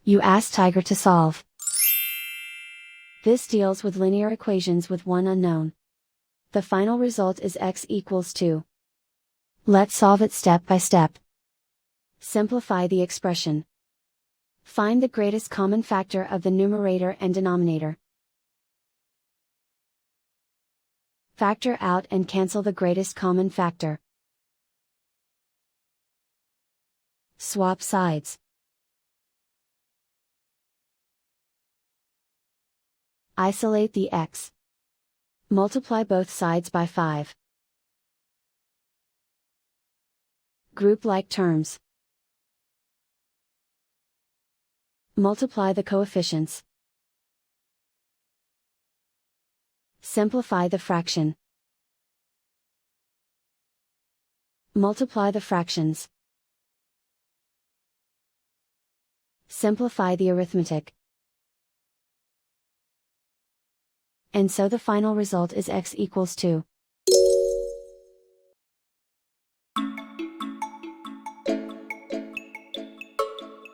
You ask Tiger to solve. This deals with linear equations with one unknown. The final result is x equals 2. Let's solve it step by step. Simplify the expression. Find the greatest common factor of the numerator and denominator. Factor out and cancel the greatest common factor. Swap sides. Isolate the x. Multiply both sides by 5. Group like terms. Multiply the coefficients. Simplify the fraction. Multiply the fractions. Simplify the arithmetic. And so the final result is x equals 2.